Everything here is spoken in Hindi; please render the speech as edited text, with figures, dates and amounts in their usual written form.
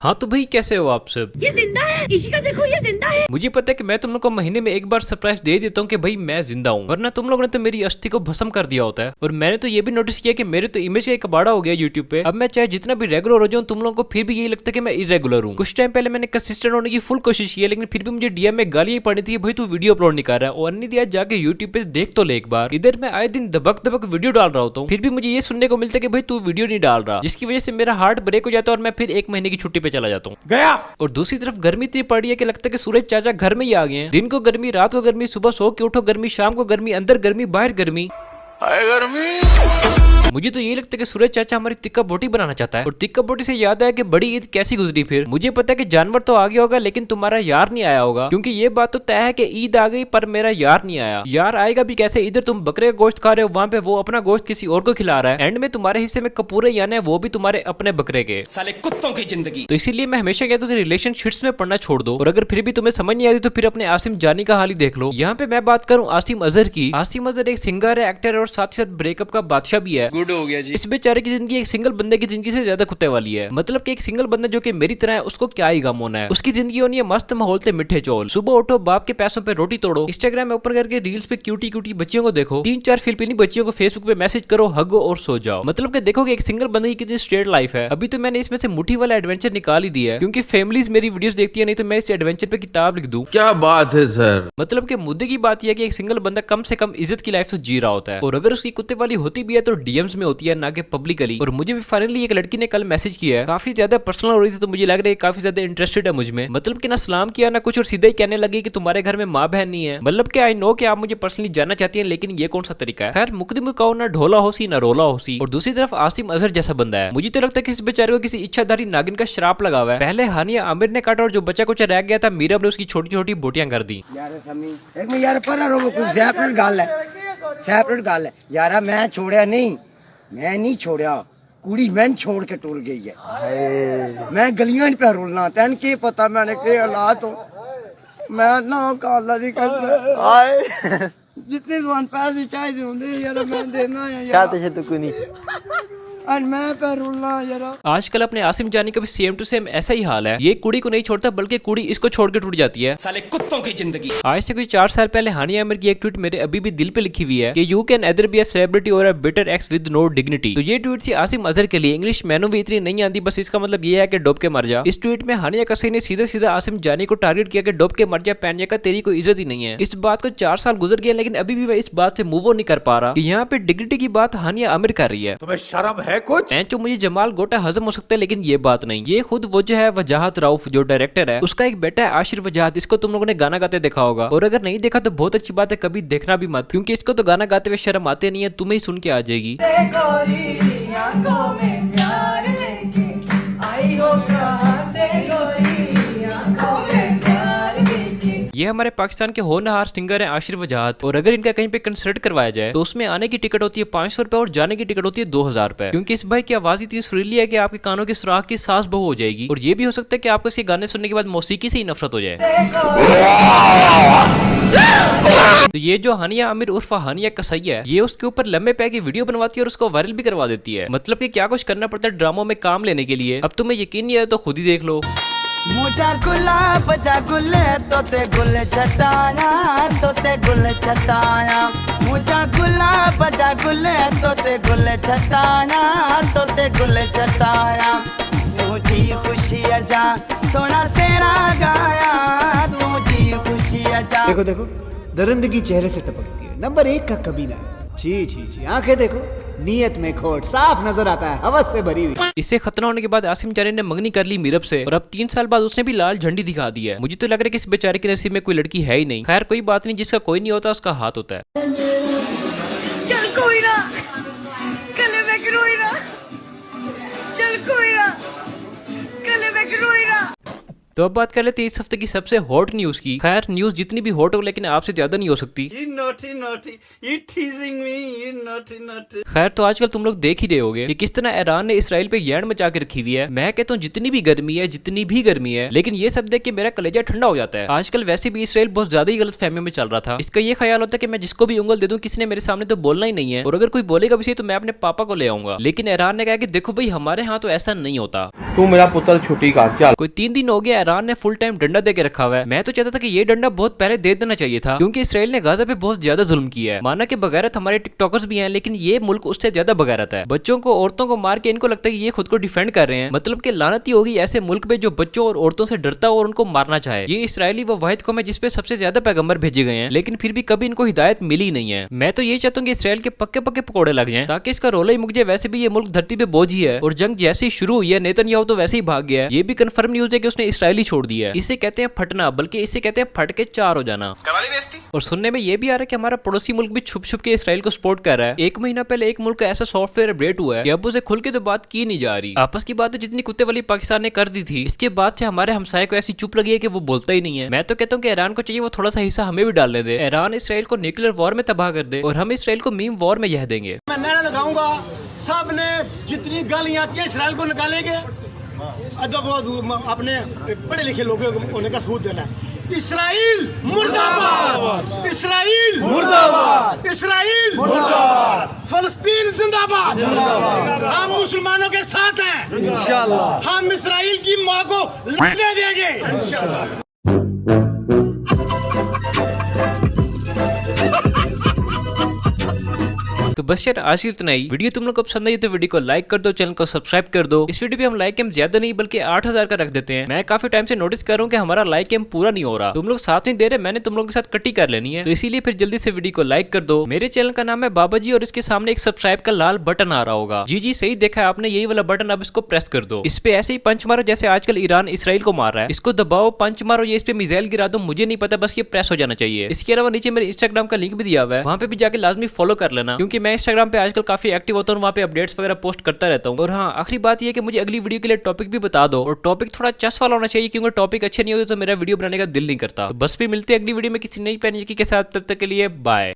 हाँ तो भाई कैसे हो आप सब। ये जिंदा है, इसी का देखो ये जिंदा है। मुझे पता है कि मैं तुम लोग को महीने में एक बार सरप्राइज दे देता हूँ कि भाई मैं जिंदा हूँ, वरना तुम लोगों ने तो मेरी अस्थि को भस्म कर दिया होता है। और मैंने तो ये भी नोटिस किया कि मेरे तो इमेज का एक कबाड़ा हो गया यूट्यूब पे। अब मैं चाहे जितना भी रेगुलर हो जाऊँ तुम लोगों को फिर भी यही लगता है कि मैं इरेगुलर हूँ। कुछ टाइम पहले मैंने कंसिस्टेंट होने की फुल कोशिश की है, लेकिन फिर भी मुझे डीएम में गालियां ही पड़ी थी, भाई तू वीडियो अपलोड नहीं कर रहा है। और अन्य दिया जाके यूट्यूब पे देख तो ले एक बार, इधर मैं आए दिन दबक दबक वीडियो डाल रहा होता हूँ, फिर भी मुझे ये सुनने को मिलता है कि भाई तू वीडियो नहीं डाल रहा, जिसकी वजह से मेरा हार्ट ब्रेक हो जाता है और मैं फिर एक महीने की छुट्टी पे चला जाता हूँ गया। और दूसरी तरफ गर्मी इतनी पड़ रही है कि लगता है कि सूरज चाचा घर में ही आ गए हैं। दिन को गर्मी, रात को गर्मी, सुबह सो के उठो गर्मी, शाम को गर्मी, अंदर गर्मी, बाहर गर्मी। मुझे तो ये लगता है कि सूरज चाचा हमारी तिक्का बोटी बनाना चाहता है। और तिक्का बोटी से याद आया कि बड़ी ईद कैसी गुजरी। फिर मुझे पता है कि जानवर तो आ गया होगा लेकिन तुम्हारा यार नहीं आया होगा, क्योंकि ये बात तो तय है कि ईद आ गई पर मेरा यार नहीं आया। यार आएगा भी कैसे, इधर तुम बकरे का गोश्त खा रहे हो, वहाँ पे वो अपना गोश्त किसी और को खिला रहा है, एंड में तुम्हारे हिस्से में कपूरे यानी वो भी तुम्हारे अपने बकरे के। साले कुत्तों की जिंदगी। तो इसीलिए मैं हमेशा कहता हूँ कि रिलेशनशिप्स में पढ़ना छोड़ दो। और अगर फिर भी तुम्हें समझ नहीं आती तो फिर अपने आसिम जानी का हाल ही देख लो। यहाँ पे मैं बात करूँ आसिम अजहर की। आसिम अजहर एक सिंगर है, एक्टर है और साथ ही साथ ब्रेकअप का बादशाह भी है। गुड हो गया जी। इस बेचारे की जिंदगी एक सिंगल बंदे की जिंदगी से ज्यादा कुत्ते वाली है। मतलब कि एक सिंगल बंदा जो कि मेरी तरह है, उसको क्या ही गम होना है। उसकी जिंदगी होनी है मस्त माहौल से मिठे चौल, सुबह उठो बाप के पैसों पे रोटी तोड़ो, इंस्टाग्राम में ओपन करके रील्स पे क्यूटी क्यूटी बच्चियों को देखो, 3-4 फिलिपीनी बच्चियों को फेसबुक पे मैसेज करो, हगो और सो जाओ। मतलब कि देखो कि एक सिंगल बंदे की कितनी स्ट्रेट लाइफ है। अभी तो मैंने इसमें से मुट्ठी वाला एडवेंचर निकाल ही दिया है, क्योंकि फैमिलीज मेरी वीडियोस देखती है, नहीं तो मैं इस एडवेंचर पे किताब लिख दूं। क्या बात है सर। मतलब कि मुद्दे की बात यह है कि एक सिंगल बंदा कम से कम इज्जत की लाइफ से जी रहा होता है, और अगर उसकी कुत्ते वाली होती भी है तो डीएम्स में होती है, ना कि पब्लिकली। और मुझे भी फाइनली एक लड़की ने कल मैसेज किया है, काफी ज्यादा पर्सनल हो रही थी, तो मुझे लग रहा है काफी ज्यादा इंटरेस्टेड है मुझ में। मतलब कि ना सलाम किया ना कुछ, और सीधा ही कहने लगी कि तुम्हारे घर में माँ बहन नहीं है। मतलब कि आई नो कि आप मुझे पर्सनली जानना चाहती हैं, लेकिन ये कौन सा तरीका है। खैर मुकदमे में कहो ना ढोला होसी ना रोला होसी। और दूसरी तरफ आसिम अजहर जैसा बंदा है, मुझे तो लगता है कि इस बेचारे को किसी इच्छाधारी नागिन का श्राप लगा हुआ है। पहले हानिया आमिर ने काटा और जो बच्चा कुछ रह गया था मीरब ने उसकी छोटी छोटी बोटियां कर दी। यार मैं छोड़ा नहीं, मैं नहीं छोड़ा, कुड़ी मैंने छोड़ के टूर गई है। मैं गलियां पे रुलना, तेन की पता मैंने के हालात हो। मैं ना काला नहीं करता, जितने जवान पैसे चाहिए होंगे यार मैं देना है यार। और मैं पे रुलना यार। आजकल अपने आसिम जानी का भी सेम टू सेम ऐसा ही हाल है। ये कुड़ी को नहीं छोड़ता बल्कि कुड़ी इसको छोड़ के टूट जाती है। साले कुत्तों की जिंदगी। आज से कोई 4 साल पहले हानिया आमिर की एक ट्वीट मेरे अभी भी दिल पे लिखी हुई है कि you can either be a celebrity और a bitter ex with no dignity. तो ये ट्वीट थी आसिम अजहर के लिए। इंग्लिश मैनू भी इतनी नहीं आती, बस इसका मतलब ये है कि डूब के मर जा। इस ट्वीट में हानिया कसी ने सीधा सीधा आसिम जानी को टारगेट किया कि डूब के मर जा पैनिया का, तेरी कोई इज्जत ही नहीं है। इस बात को 4 साल गुजर गया, लेकिन अभी भी मैं इस बात से मूव ऑन नहीं कर पा रहा कि यहाँ पे डिग्निटी की बात हानिया आमिर कर रही है। तुम्हें शर्म है कुछ? मुझे जमाल गोटा हजम हो सकता है, लेकिन ये बात नहीं। ये खुद वो जो है वजाहत राउफ जो डायरेक्टर है, उसका एक बेटा है आशिर वजाहत। इसको तुम लोगों ने गाना गाते देखा होगा, और अगर नहीं देखा तो बहुत अच्छी बात है, कभी देखना भी मत, क्योंकि इसको तो गाना गाते हुए शर्म आते नहीं है, तुम्हें ही सुन के आ जाएगी। ये हमारे पाकिस्तान के होनहार सिंगर हैं आशिर वजाहत, और अगर इनका कहीं पे कंसर्ट करवाया जाए तो उसमें आने की टिकट होती है 500 रुपए और जाने की टिकट होती है 2000 रुपए, क्योंकि इस भाई की आवाज इतनी सुरीली है कि आपके कानों की सुराख की सास बहू हो जाएगी। और ये भी हो सकता है कि आपको इसके गाने सुनने के बाद मौसीकी से ही नफरत हो जाए। तो ये जो हानिया आमिर उर्फ हानिया कसई है, ये उसके ऊपर लंबे पैर की वीडियो बनवाती है और उसको वायरल भी करवा देती है। मतलब कि क्या कुछ करना पड़ता है ड्रामों में काम लेने के लिए। अब तुम्हें यकीन नहीं है तो खुद ही देख लो। मुझा गुलाब बजा गुले तोते गुल छटाया, तोते गुल छटाया। मुझा गुलाब बजा गुले तोते गुल छटाया, तोते गुल छटाया। मुझी खुशी अजा सोना सेरा गाया, मुझी खुशी अजा। देखो देखो दरिंदगी चेहरे से टपकती है, नंबर 1 का कबीला है। छी छी छी, आंखें देखो नीयत में खोट, साफ नजर आता है हवस से भरी हुई। इससे खतना होने के बाद आसिम जानी ने मंगनी कर ली मीरब से, और अब 3 साल बाद उसने भी लाल झंडी दिखा दी है। मुझे तो लग रहा है कि इस बेचारे के नसीब में कोई लड़की है ही नहीं। खैर कोई बात नहीं, जिसका कोई नहीं होता उसका हाथ होता है। चल कोई ना, कल मैं रोई ना, चल कोई ना, कल मैं रोई ना। तो अब बात कर लेते हैं इस हफ्ते की सबसे हॉट न्यूज की। खैर न्यूज जितनी भी हॉट हो लेकिन आपसे ज्यादा नहीं हो सकती। खैर तो आजकल तुम लोग देख ही रहे होगे कि किस तरह ईरान ने इसराइल पे यैन मचा के रखी हुई है। मैं कहता हूँ जितनी भी गर्मी है लेकिन ये सब देख के मेरा कलेजा ठंडा हो जाता है। आजकल वैसे भी इसराइल बहुत ज्यादा ही गलत फहमी में चल रहा था। इसका ये ख्याल होता है कि मैं जिसको भी उंगल दे दूं किसी ने मेरे सामने तो बोलना ही नहीं है, और अगर कोई बोलेगा भी सही तो मैं अपने पापा को ले आऊंगा। लेकिन ईरान ने कहा कि देखो भाई हमारे यहाँ तो ऐसा नहीं होता, तू मेरा पुत्र छुट्टी का क्या। कोई 3 दिन हो गया ईरान ने फुल टाइम डंडा दे के रखा हुआ है। मैं तो चाहता था कि ये डंडा बहुत पहले दे देना चाहिए था, क्योंकि इसराइल ने गाजा पे बहुत ज्यादा जुल्म किया है। माना कि बगैरत हमारे टिकटॉकर्स भी हैं, लेकिन ये मुल्क उससे ज्यादा बगैरत है। बच्चों को औरतों को मार के इनको लगता है कि ये खुद को डिफेंड कर रहे हैं। मतलब कि लानती होगी ऐसे मुल्क में जो बच्चों और औरतों से डरता हो और उनको मारना चाहे। ये इसराइली वो वाहिद कौम है जिसपे सबसे ज्यादा पैगंबर भेजे गए हैं, लेकिन फिर भी कभी इनको हिदायत मिली नहीं है। मैं तो ये चाहता हूँ कि इसराइल के पक्के पक्के पकौड़े लग जाएं, ताकि इसका रोला ही मुक जाए। वैसे भी ये मुल्क धरती पे बोझ ही है, और जंग जैसे ही शुरू हुई है नेतन्याहू तो वैसे ही भाग गया है। ये भी कंफर्म न्यूज है कि उसने इसराइली छोड़ दिया है। इसे कहते हैं फटना, बल्कि इसे कहते हैं फट के 4 हो जाना। और सुनने में ये भी आ रहा है कि हमारा पड़ोसी मुल्क भी छुप छुप के इसराइल को सपोर्ट कर रहा है। 1 महीना पहले एक मुल्क का ऐसा सॉफ्टवेयर अपडेट हुआ है कि अब उसे खुल के तो बात की नहीं जा रही। आपस की बातें जितनी कुत्ते वाली पाकिस्तान ने कर दी थी, इसके बाद से हमारे हमसाये को ऐसी चुप लगी है कि वो बोलता ही नहीं है। मैं तो कहता हूँ कि ईरान को चाहिए वो थोड़ा सा हिस्सा हमें भी डालने दे। ईरान इसराइल को न्यूक्लियर वॉर में तबाह कर दे और हम इसराइल को मीम वॉर में यह देंगे। मैं नारा लगाऊंगा, सब ने जितनी गालियां आती है इसराइल को निकालेंगे। अपने पढ़े लिखे लोगों को होने का सबूत देना है। इसराइल मुर्दाबाद, इसराइल मुर्दाबाद, इसराइल मुर्दाबाद, फलस्तीन जिंदाबाद। हम मुसलमानों के साथ हैं इंशाअल्लाह। हम इसराइल की माँ को लड़ने देंगे इंशाअल्लाह। तो बस यार आज ही इतना ही। वीडियो तुम लोग को पसंद आई तो वीडियो को लाइक कर दो, चैनल को सब्सक्राइब कर दो। इस वीडियो पे हम लाइक एम ज्यादा नहीं बल्कि 8000 का रख देते हैं। मैं काफी टाइम से नोटिस कर रहा हूँ कि हमारा लाइक एम पूरा नहीं हो रहा। तुम लोग साथ नहीं दे रहे, मैंने तुम लोगों के साथ कट्टी कर लेनी है, तो इसीलिए फिर जल्दी से वीडियो को लाइक कर दो। मेरे चैनल का नाम है बाबा जी और इसके सामने एक सब्सक्राइब का लाल बटन आ रहा होगा। जी सही देखा है आपने, यही वाला बटन, अब इसको प्रेस कर दो। इस पे ऐसे ही पंच मारो जैसे आजकल ईरान इसराइल को मार रहा है। इसको दबाओ, पंच मारो, ये इस पे मिसाइल गिरा दो, मुझे नहीं पता, बस ये प्रेस हो जाना चाहिए। इसके अलावा नीचे मेरे इंस्टाग्राम का लिंक भी दिया हुआ है, वहाँ पे भी जाके लाजमी फॉलो कर लेना, क्योंकि मैं इंस्टाग्राम पे आजकल काफी एक्टिव होता हूँ, वहाँ पे अपडेट्स वगैरह पोस्ट करता रहता हूँ। और हाँ आखिरी बात ये कि मुझे अगली वीडियो के लिए टॉपिक भी बता दो, और टॉपिक थोड़ा चस वाला होना चाहिए, क्योंकि टॉपिक अच्छे नहीं होते तो मेरा वीडियो बनाने का दिल नहीं करता। तो बस भी मिलते हैं अगली वीडियो में किसी नई पैनिकी के साथ, तब तक के लिए बाय।